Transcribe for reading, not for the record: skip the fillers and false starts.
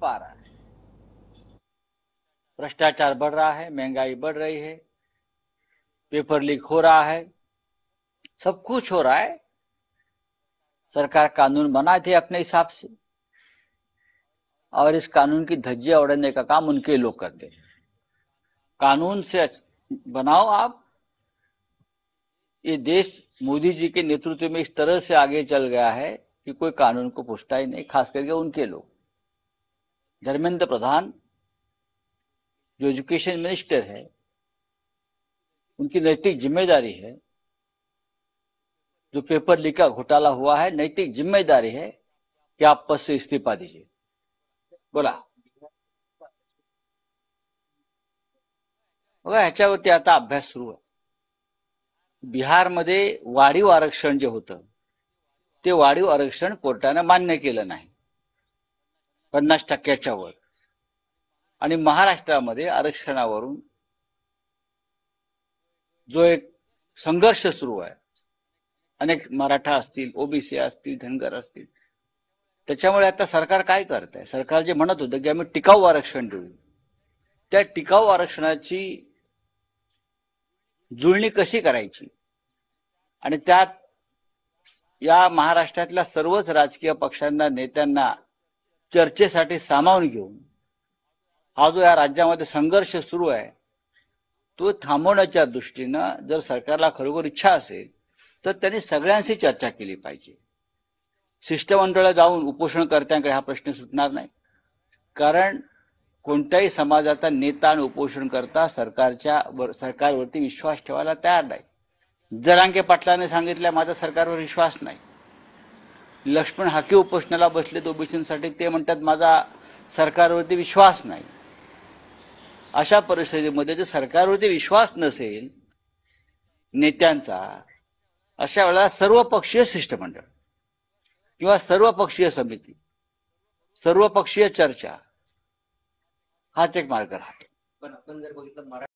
पा रहा है। भ्रष्टाचार बढ़ रहा है, महंगाई बढ़ रही है, पेपर लीक हो रहा है, सब कुछ हो रहा है। सरकार कानून बनाए थे अपने हिसाब से और इस कानून की धज्जियां उड़ाने का काम उनके लोग करते हैं। कानून से बनाओ आप। ये देश मोदी जी के नेतृत्व में इस तरह से आगे चल गया है कि कोई कानून को पूछता ही नहीं, खास करके उनके लोग। धर्मेंद्र प्रधान जो एजुकेशन मिनिस्टर है, उनकी नैतिक जिम्मेदारी है। जो पेपर लीक का घोटाला हुआ है, नैतिक जिम्मेदारी है कि आप पद से इस्तीफा दीजिए। बोला बघा, ह्याच्यावरती आता अभ्यास सुरू आहे। बिहारमध्ये वाढीव आरक्षण जे होतं ते वाढीव आरक्षण कोर्टाने मान्य केलं नाही 50% वर, आणि महाराष्ट्रामध्ये आरक्षणावरून जो एक संघर्ष सुरू आहे, अनेक मराठा असतील, ओबीसी असतील, धनगर असतील, त्याच्यामुळे आता सरकार काय करत आहे? सरकार जे म्हणत होतं की आम्ही टिकाऊ आरक्षण देऊ, त्या टिकाऊ आरक्षणाची जुळणी कशी करायची आणि त्यात या महाराष्ट्रातल्या सर्वच राजकीय पक्षांना, नेत्यांना चर्चेसाठी सामावून घेऊन हा जो या राज्यामध्ये संघर्ष सुरू आहे तो थांबवण्याच्या दृष्टीनं जर सरकारला खरोखर इच्छा असेल तर त्यांनी सगळ्यांशी चर्चा केली पाहिजे। शिष्टमंडळ जाऊन उपोषणकर्त्यांकडे हा प्रश्न सुटणार नाही, कारण कोणत्याही समाजाचा नेता आणि उपोषणकर्ता सरकारवरती विश्वास ठेवायला तयार नाही। जरांगे पाटलांनी सांगितलं माझा सरकारवर विश्वास नाही। लक्ष्मण हाके उपोषणाला बसलेत ओबीसींसाठी, ते म्हणतात माझा सरकारवरती विश्वास नाही। अशा परिस्थितीमध्ये जर सरकारवरती विश्वास नसेल नेत्यांचा, अशा वेळेला सर्वपक्षीय शिष्टमंडळ किंवा सर्वपक्षीय समिती, सर्वपक्षीय चर्चा हाच एक मार्ग राहतो। पण आपण जर बघितलं